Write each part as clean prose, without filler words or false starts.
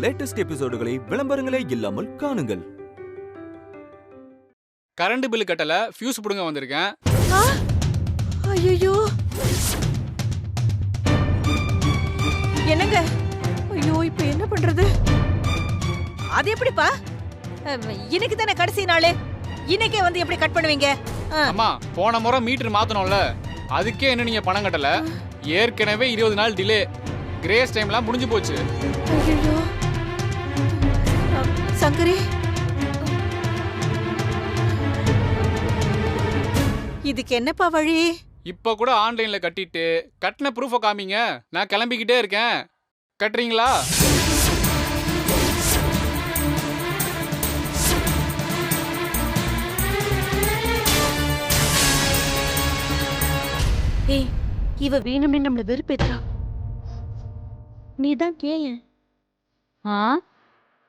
Latest எபிசோடுகளை விளம்பரங்களே இல்லாமல் காணுங்கள். Current bill கட்டல, ஃபியூஸ் புடுங்க வந்திருக்கேன். ஐயோ என்னங்க? ஐயோ இப்ப என்ன பண்றது? அது எப்படிப்பா? இன்னைக்கு தானே கடைசி நாள், இன்னைக்கே வந்து எப்படி கட் பண்ணுவீங்க? அம்மா, போன முறை மீட்டர் மாத்தணும்ல, அதுக்கே என்ன நீங்க பணம் கட்டல. ஏற்கனவே 20 நாள் டிலே, கிரேஸ் டைம்லாம் முடிஞ்சு போச்சு. ஐயோ சங்கரி, இதுக்கு என்னப்பா வழி? இப்ப கூட ஆன்லைன்ல கட்டிட்டு கட்டின ப்ரூஃப காமிங்க, நான் கிளம்பிக்கிட்டே இருக்கேன். கட்டுறீங்களா? ஏய், இவ வேணும்னே நம்மள வெறுப்பேத்துறா. நீதான் கேயேன்.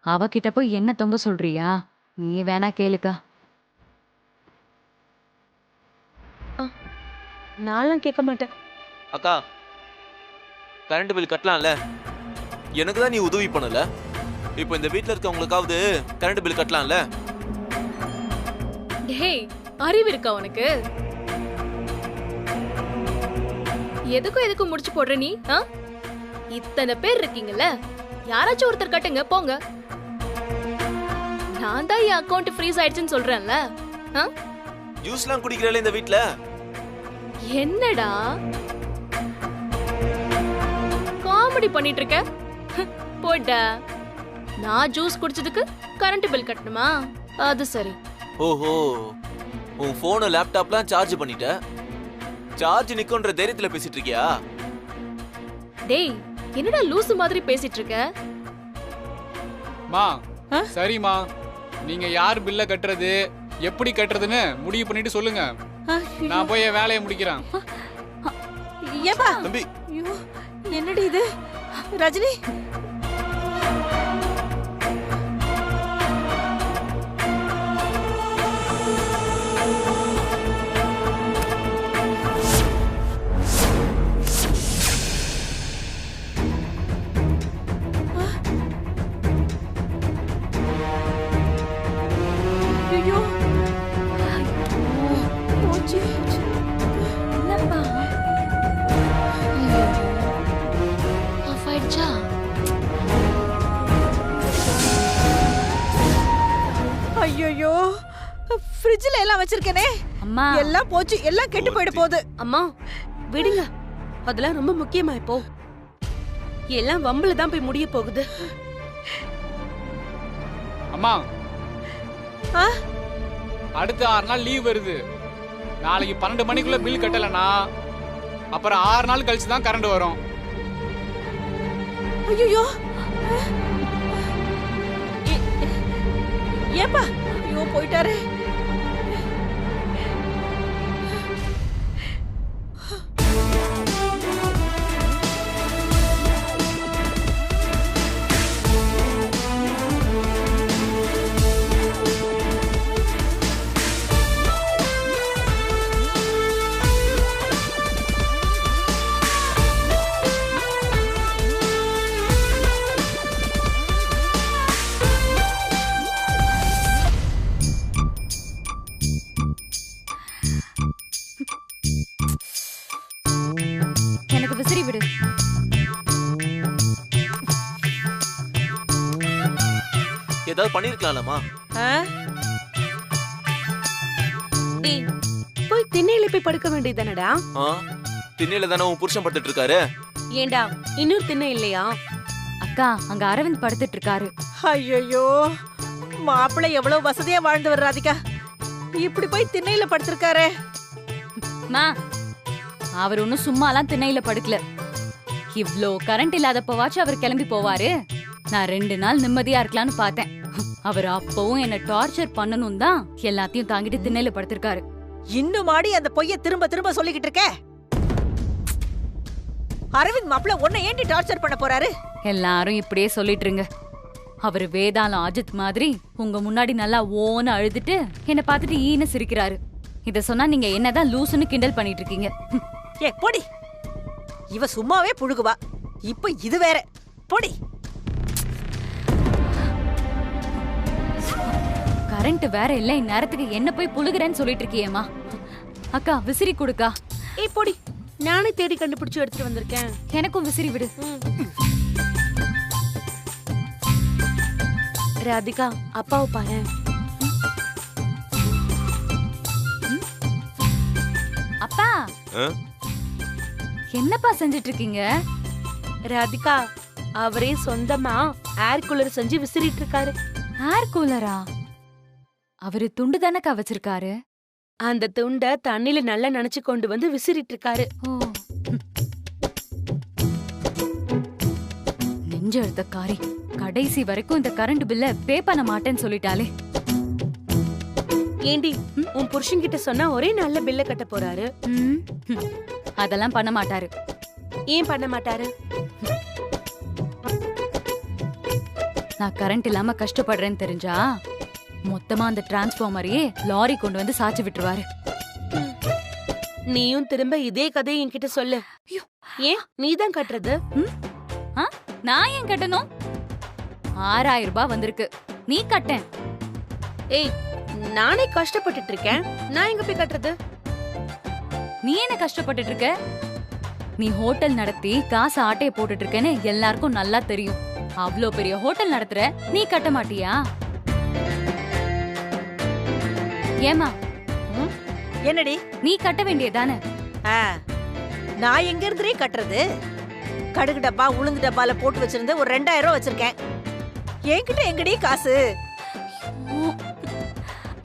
அவகிட்ட போய் என்ன தொங்க சொல்றியா? நீ வேணா கேளுக்கா. நான்லாம் கேட்க மாட்டேன். அக்கா, கரண்ட் பில் கட்டலாம்ல? எனக்கு தான் நீ உதவி பண்ணல. இப்போ இந்த வீட்ல இருக்கவங்களுக்காவது கரண்ட் பில் கட்டலாம்ல? டேய், அறிவு இருக்கா உனக்கு? எதுக்கும் முடிச்சு போடுற நீ? இத்தனை பேர் இருக்கீங்கல்ல, யாராச்சும் ஒருத்தர் கட்டுங்க போங்க. நான் தான் என் அக்கவுண்ட் ஃப்ரீஸ் ஆயிடுச்சுன்னு சொல்றேன்ல. ஜூஸ்லாம் குடிக்கிறல இந்த வீட்ல? என்னடா காமெடி பண்ணிட்டு இருக்க? போடா. நான் ஜூஸ் குடிச்சதுக்கு கரண்ட் பில் கட்டணுமா? அது சரி. ஓஹோ, உன் போன் லேப்டாப்லாம் சார்ஜ் பண்ணிட்ட. சார்ஜ் நிக்குன்ற தைரியத்துல பேசிட்டு இருக்கியா? டேய், என்னடா லூசு மாதிரி பேசிட்டு இருக்க? மா, சரிம்மா, நீங்க யார் பில்ல கட்டுறது, எப்படி கட்டுறதுன்னு முடிவு பண்ணிட்டு சொல்லுங்க. நான் போய் வேலையை முடிக்கிறேன். ஏப்பா தம்பி, ஐயோ என்னடி இது? ரஜினி, ஐயோ போச்சு. என்னப்பா ஆஃப் ஆயிடுச்சா? ஐயோ ஃப்ரிட்ஜ்ல எல்லாம் வச்சிருக்கேனே, அம்மா, எல்லாம் போச்சு, எல்லாம் கெட்டு போயிட போகுது. அம்மா விடுங்க, அதெல்லாம் ரொம்ப முக்கியமா இப்போ. எல்லாம் வம்புல தான் போய் முடிய போகுது. அம்மா, ஆ? அடுத்த 6 நாள் லீவ் வருது. நாளைக்கு 12 மணிக்குள்ள பில் கட்டலனா அப்புறம் 6 நாள் கழிச்சு தான் கரண்ட் வரும். ஐயோ ஏப்பா, ஐயோ போயிட்டாரு. எனக்கு விசிறி விடு. ஏதாவது பண்ணிருக்கலாம்லமா? ஏய், போய் திண்ணையில போய் படுக்க வேண்டியதானடா? திண்ணையில தானே உன் புருஷன் படுத்துட்டு இருக்காரு. ஏண்டா இன்னொரு திண்ணை இல்லையா? அக்கா, அங்க அரவிந்த் படுத்துட்டு இருக்காரு. ஐயோ மாப்பிள்ளை எவ்வளவு வசதியா வாழ்ந்து வர்றாதிக்கா, இப்படி போய் திண்ணையில படுத்திருக்காரே. மா, அவர் ஒன்னும் சும்மாலாம் திண்ணையில படுக்கல. இவ்ளோ கரண்ட் இல்லாதப்பவாச்சும் அவர் கிளம்பி போவாரு. நான் 2 நாள் நிம்மதியா இருக்கலாம்னு பார்த்தேன். அவர் அப்பவும் என்ன டார்ச்சர் பண்ணணும் தான் எல்லாத்தையும் தாங்கிட்டு திண்ணையில படுத்திருக்காரு. இன்னும் மாடி அந்த பொய்ய திரும்ப திரும்ப சொல்லிக்கிட்டு இருக்க. அரவிந்த் மாப்பிள்ள உன்னை ஏண்டி டார்ச்சர் பண்ண போறாரு? எல்லாரும் இப்படியே சொல்லிட்டு இருங்க. அவரு வேதாளம் அஜித் மாதிரி உங்க முன்னாடி நல்லா ஓன்னு அழுதுட்டு என்ன பார்த்துட்டு ஈன்னு சிரிக்கிறாரு. இத சொன்னா நீங்க என்னதான் லூசுன்னு கிண்டல் பண்ணிட்டு இருக்கீங்க. ஏ போடி, இவ சும்மாவே புழுகுவா, இப்ப இது வேற. போடி. கரண்ட் வேற இல்ல, இந்நேரத்துக்கு என்ன போய் புழுகுறேன்னு சொல்லிட்டு இருக்கியேம்மா. அக்கா விசிறி கொடுக்கா. ஏய் போடி, நானே தேடி கண்டுபிடிச்சு எடுத்துட்டு வந்திருக்கேன். எனக்கும் விசிறி விடு. ராதிகா, அப்பாவை பாரு. அப்பா என்னப்பா செஞ்சிட்டு இருக்கீங்க? ராதிகா, அவரே சொந்தமா ஏர் கூலர் செஞ்சு விசிறிட்டு இருக்காரு. ஏர் கூலரா? அவரு துண்டு தானக்கா வச்சிருக்காரு. அந்த துண்ட தண்ணில நல்லா நனைச்சு கொண்டு வந்து விசிறிட்டு இருக்காரு. ஓ, நெஞ்ச எழுத்த காரி, கடைசி வரைக்கும் இந்த கரண்ட் பில்ல பே பண்ண மாட்டேன்னு சொல்லிட்டாலே. ஏண்டி, உன் புருஷன் கிட்ட சொன்னா ஒரே நல்ல பில்ல கட்ட போறாரு. அதெல்லாம் பண்ண மாட்டாரு. ஏன் பண்ண மாட்டாரு? நான் கரண்ட் இல்லாம கஷ்டப்படுறேன்னு தெரிஞ்சா மொத்தமா அந்த டிரான்ஸ்ஃபார்மரையே லாரி கொண்டு வந்து சாச்சு விட்டுருவாரு. நீயும் திரும்ப இதே கதையை என்கிட்ட சொல்லு. ஏன் நீதான் கட்டுறது? நான் ஏன் கட்டணும்? 6000 ரூபாய் வந்திருக்கு, நீ கட்டேன். ஏய், நானே கஷ்டப்பட்டுட்டு இருக்கேன், நான் எங்க போய் கட்டுறது? நீ என்ன கஷ்டப்பட்டுட்டு இருக்க? நீ ஹோட்டல் நடத்தி காசு ஆட்டைய போட்டுட்டு இருக்கேன்னு எல்லாருக்கும் நல்லா தெரியும். அவ்ளோ பெரிய ஹோட்டல் நடத்துற, நீ கட்ட மாட்டியா? ஏமா என்னடி நீ கட்ட வேண்டியதானே? நான் எங்க இருந்தே கட்டுறது? கடுகு டப்பா உளுந்து டப்பால போட்டு வச்சிருந்த ஒரு 2000 ரூபாய் வச்சிருக்கேன். என்கிட்ட எங்கடி காசு?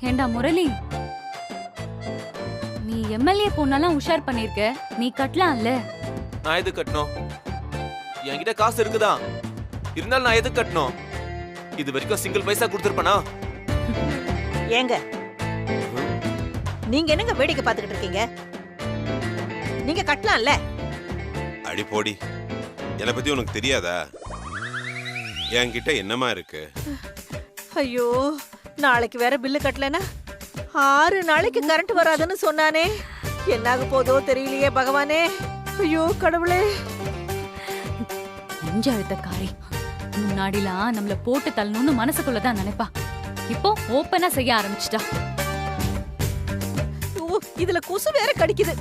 ஏண்டா முரளி, நீ எம்எல்ஏ பொண்ணெல்லாம் உஷார் பண்ணிருக்க, நீ கட்டலாம்ல. நான் எதுக்கு கட்டணும்? என்கிட்ட காசு இருக்குதா, இருந்தாலும் நான் எதுக்கு கட்டணும்? இது வரைக்கும் சிங்கிள் பைசா கொடுத்துருப்பனா? ஏங்க நீங்க என்னங்க வேடிக்கை பார்த்துக்கிட்டு இருக்கீங்க? நீங்க கட்டலாம்ல. அடி போடி, என்னை பத்தி உனக்கு தெரியாதா? என்கிட்ட என்னமா இருக்கு? ஐயோ, நாளைக்கு வேற பில்லு கட்டலனா 6 நாளைக்கு கரண்ட் வராதுன்னு சொன்னானே, என்னாக போதோ தெரியலையே பகவானே. ஐயோ கடவுளே. நெஞ்ச அழுத்த காரி, முன்னாடிலாம் நம்மள போட்டு தள்ளணும்னு மனசுக்குள்ளதான் நினைப்பா. இப்போ ஓப்பனா செய்ய ஆரம்பிச்சிட்டா. இதுல கொசு வேற கடிக்குது.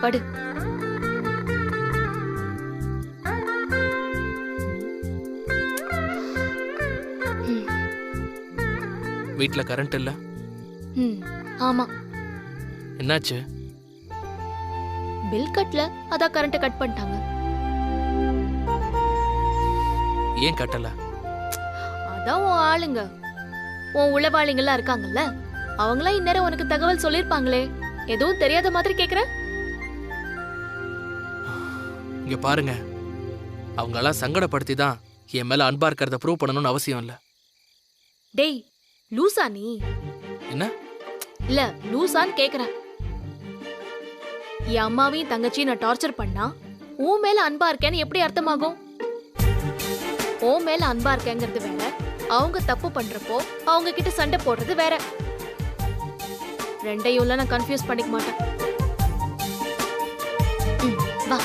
படு. வீட்ல கரண்ட் இல்ல? ஆமா. என்னாச்சு? பில் கட்டல, அதான் கரண்ட் கட் பண்ணிட்டாங்க. ஏன் கட்டல? அதான் உன் ஆளுங்க, உன் உளவாளிங்கெல்லாம் இருக்காங்கல்ல, அவங்களாம் இந்நேரம் உனக்கு தகவல் சொல்லிருப்பாங்களே. எதுவும் தெரியாத மாதிரி கேக்குற? இங்க பாருங்க, அவங்களெல்லாம் சங்கடப்படுத்தி தான் என் மேல அன்பா இருக்கிறத ப்ரூவ் பண்ணணும்னு அவசியம் இல்ல. டேய், லூசா நீ? என்ன? இல்ல, லூசான்னு கேக்குறேன். என் அம்மாவையும் தங்கச்சியும் நான் டார்ச்சர் பண்ணா உன் மேல அன்பா இருக்கேன்னு எப்படி அர்த்தமாகும்? உன் மேல அன்பா இருக்கேங்கிறது வேற, அவங்க தப்பு பண்றப்போ அவங்க கிட்ட சண்டை போடுறது வேற. ரெண்டையும் நான் கன்ஃபியூஸ் பண்ணிக்க மாட்டேன். வா.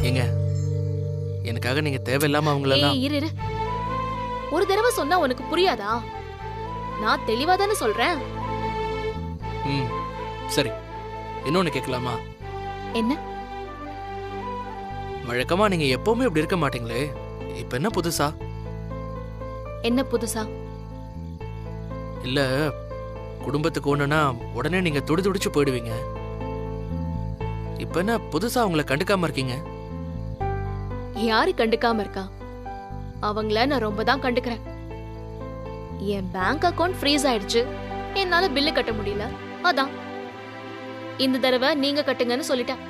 ஏங்க, எனக்காக நீங்க தேவையில்லாம அவங்களெல்லாம். இரு இரு, ஒரு தடவை சொன்னா உனக்கு புரியாதா? நான் தெளிவா தானே சொல்றேன். சரி, இன்னொன்னு கேட்கலாமா? என்ன? வழக்கமா நீங்க எப்பவுமே இப்படி இருக்க மாட்டீங்களே, இப்ப என்ன புதுசா? என்ன புதுசா? இல்ல, குடும்பத்துக்கு ஒண்ணுனா உடனே நீங்க துடிதுடிச்சு போயிடுவீங்க. இப்ப என்ன புதுசா அவங்கள கண்டுக்காம இருக்கீங்க? யாரு கண்டுக்காம இருக்கா? அவங்கள நான் ரொம்ப தான் கண்டுக்கிறேன். என் பேங்க் அக்கவுண்ட் ஃப்ரீஸ் ஆயிடுச்சு, என்னால பில்லு கட்ட முடியல, அதான் இந்த தடவை நீங்க கட்டுங்கன்னு சொல்லிட்டேன்.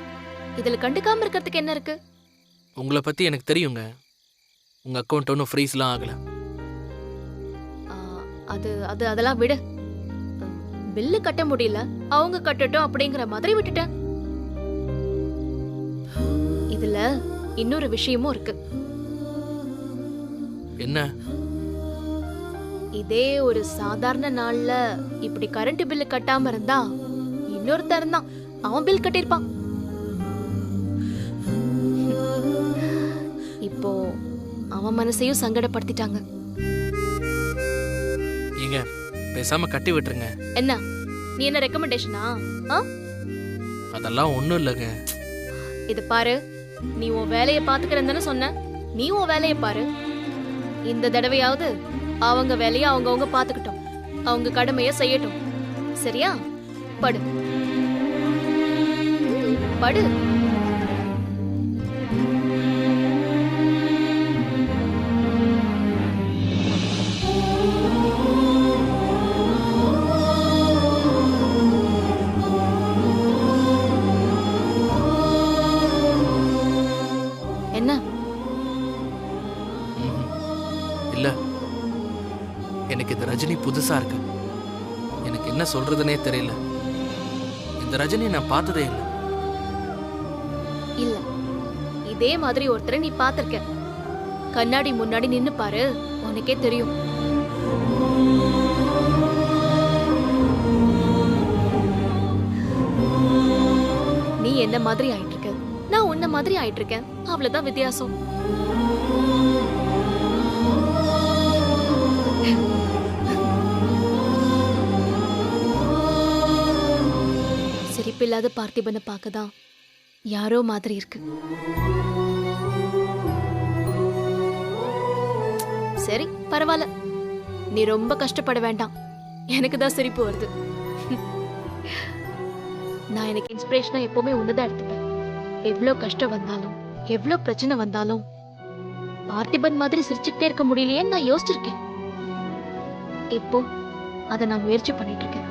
இதுல கண்டுக்காம இருக்கிறதுக்கு என்ன இருக்கு? உங்களை பத்தி எனக்கு தெரியுங்க. உங்க அக்கௌண்ட் ஒன்றும் ஃப்ரீஸ்லாம் ஆகல. அது அது அதெல்லாம் விடு. பில்லு கட்ட முடியல, அவங்க கட்டட்டும் அப்படிங்கிற மாதிரி விட்டுட்டேன். இதுல இன்னொரு விஷயமும் இருக்கு. என்ன? இதே ஒரு சாதாரண நாள்ல இப்படி கரண்ட் பில்லு கட்டாம இருந்தா இன்னொருத்தர் தான் அவன் பில் கட்டிருப்பான். இப்போ அவன் மனசையும் சங்கடப்படுத்திட்டாங்க. ஏங்க பேசாம கட்டி விட்டுருங்க. என்ன நீ என்ன ரெக்கமெண்டேஷனா? அதெல்லாம் ஒண்ணும் இல்லைங்க. இது பாரு, நீ உன் வேலையை பாத்துக்கிறேன்னு சொன்ன, நீ உன் வேலையை பாரு. இந்த தடவையாவது அவங்க வேலையை அவங்கவங்க பாத்துக்கிட்டோம், அவங்க கடமைய செய்யட்டும். சரியா? படு படு. என்ன? இல்ல, எனக்கு இந்த ரஜினி புதுசா இருக்கு. எனக்கு என்ன சொல்றதுனே தெரியல. இந்த ரஜினி நான் பார்த்ததே இல்லை. இல்ல, இதே மாதிரி ஒருத்தரை நீ பாத்திருக்க. கண்ணாடி முன்னாடி நின்னு பாரு, உனக்கே தெரியும். நீ என்ன மாதிரி ஆயிட்டு இருக்க, நான் உன்ன மாதிரி ஆயிட்டு இருக்கேன். அவ்வளவுதான் வித்தியாசம். சிரிப்பில்லாத பார்த்திபனை பார்க்கதான் யாரோ மாதிரி இருக்கு. சரி, பரவாயில்ல. நீ ரொம்ப கஷ்டப்பட வேண்டாம். எனக்கு தான் சிரிப்பு வருது. நான் எனக்கு இன்ஸ்பிரேஷனா எப்பவுமே உன்னதான் எடுத்துப்பேன். எவ்வளவு கஷ்டம் வந்தாலும், எவ்வளவு பிரச்சனை வந்தாலும் பார்த்திபன் மாதிரி சிரிச்சுக்கிட்டே இருக்க முடியலையேன்னு நான் யோசிச்சிருக்கேன். இப்போ அதை நான் முயற்சி பண்ணிட்டு இருக்கேன்.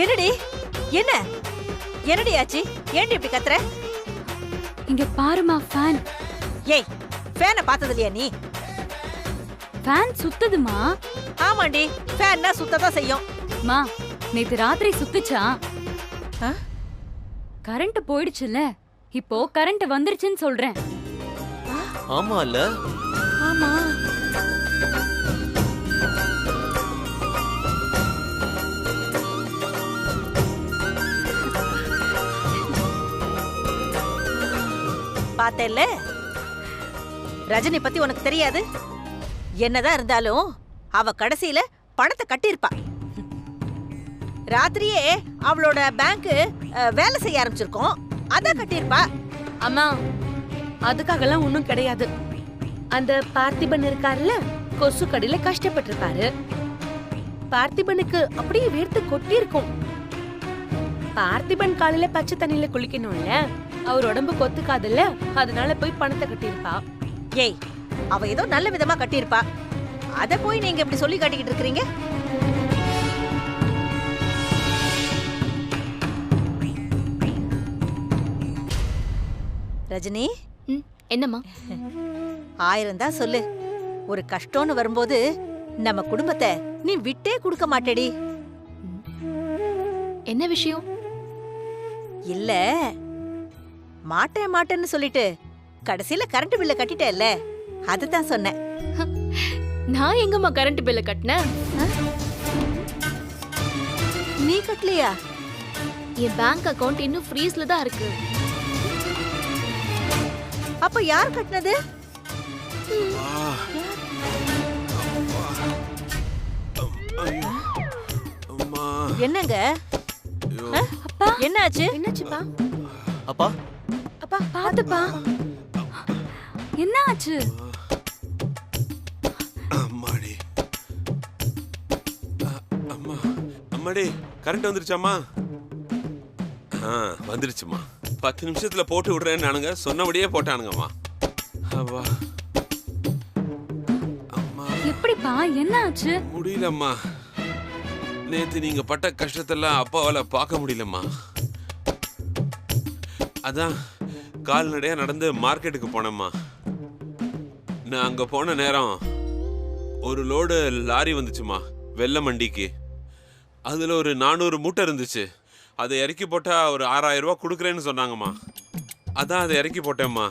என்னடி என்ன என்னடி ஆச்சு? ஏன்டி இப்படி கத்துற? இங்க பாருமா ஃபேன். ஏய், ஃபேனை பார்த்தது இல்லையா நீ? ஃபேன் சுத்துதுமா. ஆமாண்டி, ஃபேன்னா சுத்ததான் செய்யும். மா, நேத்து ராத்திரி சுத்துச்சா? கரண்ட் போயிடுச்சுல, இப்போ கரண்ட் வந்துருச்சுன்னு சொல்றேன். ஆமா இல்ல? ஆமா. பார்த்தேல்ல, ரஜினி பத்தி உனக்கு தெரியாது. என்னதான் இருந்தாலும் அவ கடைசியில பணத்தை கட்டியிருப்பா. ராத்திரியே அவளோட பேங்க் வேலை செய்ய ஆரம்பிச்சிருக்கோம், அதான் கட்டியிருப்பா. அம்மா, அதுக்காகலாம் ஒண்ணும் கிடையாது. அந்த பார்த்திபன் இருக்காருல்ல, கொசு கடையில கஷ்டப்பட்டிருப்பாரு. பார்த்திபனுக்கு அப்படியே வேர்த்து கொட்டி இருக்கும். பார்த்திபன் காலையில பச்சை தண்ணியில குளிக்கணும்ல, அவர் உடம்பு கொத்துக்காதுல்ல, அதனால போய் பணத்தை கட்டியிருப்பா. ஏய், அவ ஏதோ நல்ல விதமா கட்டியிருப்பா, அத போய் நீங்க இப்படி சொல்லி காட்டிக்கிட்டு இருக்கீங்க. ரஜினி, என்னம்மா? 1000 தான் சொல்லு. ஒரு கஷ்டம்னு வரும்போது நம்ம குடும்பத்தை நீ விட்டே கொடுக்க மாட்டேடி. என்ன விஷயம்? இல்ல, மாட்டேன் மாட்டேன்னு சொல்லிட்டு கடைசியில கரண்ட் பில்ல கட்டிட்டேல்ல, அதுதான் சொன்னேன். நான் எங்கம்மா கரண்ட் பில்ல கட்டினேன்? நீ கட்டலையா? என் பேங்க் அக்கவுண்ட் இன்னும் ஃப்ரீஸ்ல தான் இருக்கு. அப்ப யார் கட்டினது? என்னங்க? அப்பா என்னாச்சு? என்னாச்சுப்பா? அப்பா அப்பா பாத்துப்பா. என்ன ஆச்சு? அம்மாடி அம்மாடி, கரண்ட் வந்துருச்சாம்மா? வந்துருச்சுமா. 10 நிமிஷத்துல போட்டு விடுறேன்னு நானுங்க சொன்னபடியே போட்டானுங்கம்மா. அப்பா அம்மா, எப்படிப்பா, என்ன ஆச்சு? முடியலம்மா. நேத்து நீங்க பட்ட கஷ்டத்தெல்லாம் அப்பாவால பார்க்க முடியலம்மா. அதான் கால்நடையா நடந்து மார்க்கெட்டுக்கு போனேம்மா. நான் அங்க போன நேரம் ஒரு லோடு லாரி வந்துச்சுமா, வெள்ளை மண்டிக்கு. அதுல ஒரு 400 மூட்டை இருந்துச்சு. அதை இறக்கி போட்டா ஒரு 6000 ரூபா கொடுக்குறேன்னு சொன்னாங்கம்மா. அதான் அதை இறக்கி போட்டேம்மா.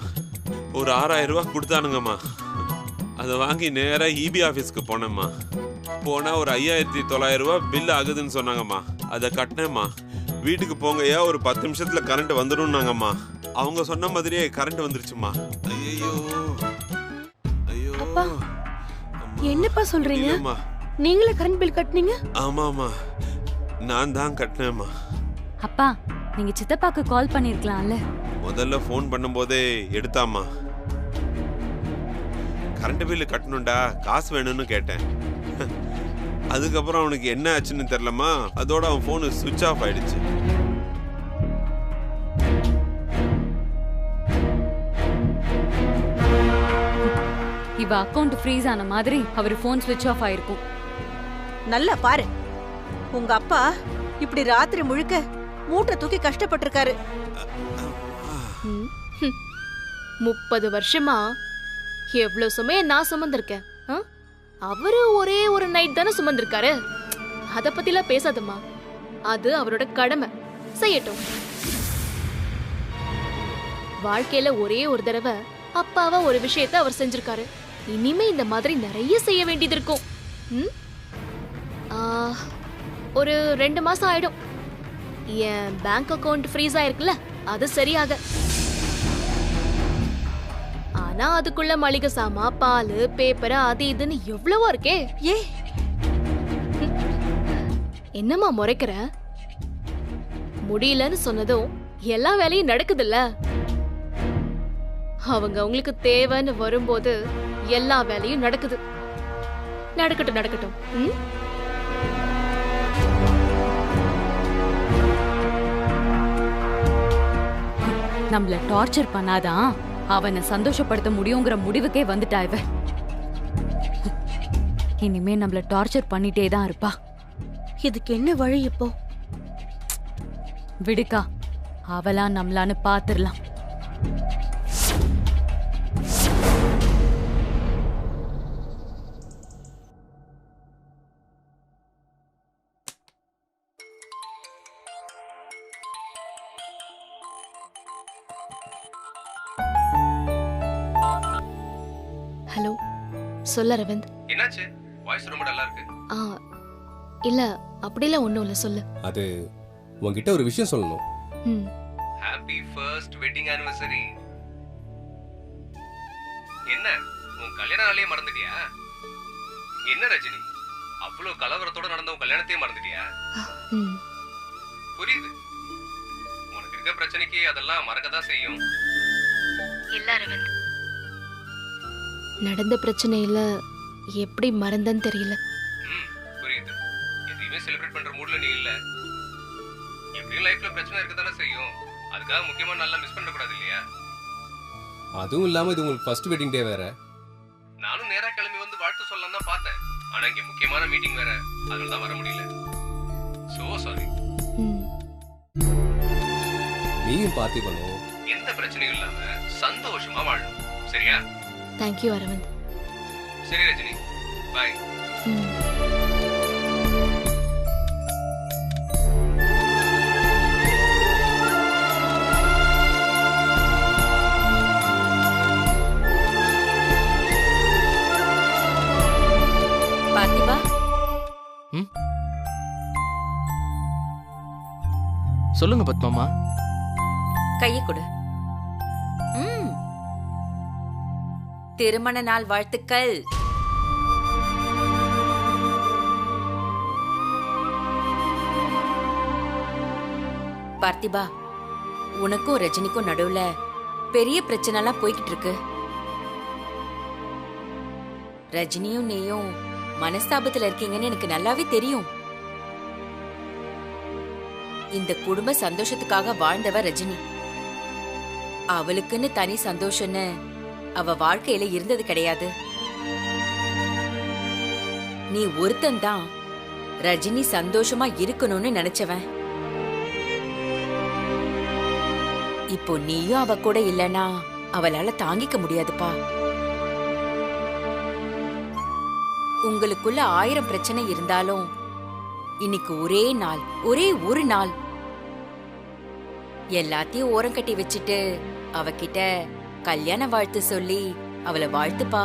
ஒரு 6000 ரூபா கொடுத்தானுங்கம்மா. அதை வாங்கி நேராக இபி ஆஃபீஸ்க்கு போனேம்மா. போனால் ஒரு 5900 ரூபா பில் ஆகுதுன்னு சொன்னாங்கம்மா. அதை கட்டினேம்மா. வீட்டுக்கு போங்கய்யா, ஒரு 10 நிமிஷத்தில் கரண்ட் வந்துடும்னாங்கம்மா. அவங்க சொன்ன மாதிரியே கரண்ட் வந்துருச்சுமா. ஐயோ ஐயோ, என்னப்பா சொல்றீங்க? இல்லம்மா. நீங்களே கரண்ட் பில் கட்டினீங்க? ஆமாம்மா, நான் தான் கட்டினேம்மா. அப்பா, நீங்க சித்தப்பாக்கு கால் பண்ணிருக்கலாம்ல. முதல்ல ஃபோன் பண்ணும்போதே எடுத்தாம்மா. கரண்ட் பில்லு கட்டணும்டா, காசு வேணும்னு கேட்டேன். அதுக்கப்புறம் அவனுக்கு என்ன ஆச்சுன்னு தெரியலம்மா, அதோட அவன் ஃபோனு சுவிட்ச் ஆஃப் ஆயிடுச்சு. இவ அக்கவுண்ட் ஃப்ரீஸ் ஆன மாதிரி அவர் ஃபோன் ஸ்விட்ச் ஆஃப் ஆயிருக்கும். நல்லா பாரு, உங்க அப்பா இப்படி ராத்திரி முழுக்க மூட்டை தூக்கி கஷ்டப்பட்டிருக்காரு. 30 வருஷமா எவ்வளவு சுமைய நான் சுமந்திருக்கேன். அவரு ஒரே ஒரு நைட் தானே சுமந்திருக்காரு. அத பத்திலாம் பேசாதம்மா, அது அவரோட கடமை, செய்யட்டும். வாழ்க்கையில ஒரே ஒரு தடவை அப்பாவா ஒரு விஷயத்தை அவர் செஞ்சிருக்காரு. இனிமே இந்த மாதிரி நிறைய செய்ய வேண்டியது இருக்கும். ஒரு 2 மாசம் ஆயிடும். என் பேங்க் அக்கவுண்ட் ஃப்ரீஸ் ஆயிருக்குல்ல, அது சரியாக. ஆனா அதுக்குள்ள மளிகை சாமா, பால், பேப்பர், அது இதுன்னு எவ்வளவோ இருக்கே. ஏ, என்னம்மா முறைக்கிற? முடியலன்னு சொன்னதும் எல்லா வேலையும் நடக்குதுல்ல. அவங்க அவங்களுக்கு தேவைன்னு வரும்போது எல்லா வேலையும் நடக்குது. நடக்கட்டும் நடக்கட்டும். நம்மள டார்ச்சர் பண்ணாதான் அவனை சந்தோஷப்படுத்த முடியுங்கிற முடிவுக்கே வந்துட்டா இவ. இனிமே நம்மள டார்ச்சர் பண்ணிட்டே தான் இருப்பா. இதுக்கு என்ன வழி இப்போ? விடுக்கா, அவளா நம்மளான்னு பாத்துரலாம். ஹலோ, சொல்ல ரவிந்த். என்னாச்சு? வாய்ஸ் ரொம்ப நல்லா இருக்கு. இல்ல, அப்படிலாம் ஒண்ணும் இல்ல, சொல்லு. அது உன்கிட்ட ஒரு விஷயம் சொல்லணும். Happy first wedding anniversary. என்ன உன் கல்யாண நாளையே மறந்துட்டியா? என்ன ரஜினி, அவ்வளவு கலவரத்தோட நடந்த உன் கல்யாணத்தையே மறந்துட்டியா? புரியுது, உனக்கு இருக்க பிரச்சனைக்கு அதெல்லாம் மறக்கதான் செய்யும். இல்ல ரவிந்த், நடந்த பிரச்சனையில எப்படி மறந்தன்னு தெரியல. புரியுது, எதையுமே செலிப்ரேட் பண்ற மூட்ல நீ இல்ல. எப்படி எப்படியும் லைஃப்ல பிரச்சனை இருக்க தானே செய்யும். அதுக்காக முக்கியமா நல்லா மிஸ் பண்ணக்கூடாது இல்லையா? அதுவும் இல்லாம இது உங்களுக்கு ஃபர்ஸ்ட் வெட்டிங் டே வேற. நானும் நேரா கிளம்பி வந்து வாழ்த்து சொல்லலாம் தான் பார்த்தேன். ஆனா இங்க முக்கியமான மீட்டிங் வேற, அதனால தான் வர முடியல. So sorry. நீயும் பார்த்திபனும் எந்த பிரச்சனையும் இல்லாம சந்தோஷமா வாழணும். சரியா? தேங்க்யூ அரவிந்த். சரி ரஜினி, பை. பார்த்திபா, சொல்லுங்க பத்மாமா. கையை கொடு. திருமண நாள் வாழ்த்துக்கள். பார்த்திபா, உனக்கும் ரஜினிக்கும் நடுவுல பெரிய பிரச்சனை எல்லாம் போய்கிட்டு இருக்கு. ரஜினியும் நீயும் மனஸ்தாபத்துல இருக்கீங்கன்னு எனக்கு நல்லாவே தெரியும். இந்த குடும்ப சந்தோஷத்துக்காக வாழ்ந்தவ ரஜினி. அவளுக்குன்னு தனி சந்தோஷம்னு அவ வாழ்க்கையில இருந்தது கிடையாது. நீ ஒருத்தன்தான் ரஜினி சந்தோஷமா இருக்கணும்னு நினைச்சவன். இப்போ நீயும் அவ கூட இல்லனா அவளால தாங்கிக்க முடியாதுப்பா. உங்களுக்குள்ள 1000 பிரச்சனை இருந்தாலும் இன்னைக்கு ஒரே நாள், ஒரே ஒரு நாள் எல்லாத்தையும் ஓரம் கட்டி வச்சுட்டு அவகிட்ட கல்யாண வாழ்த்து சொல்லி அவளை வாழ்த்துப்பா.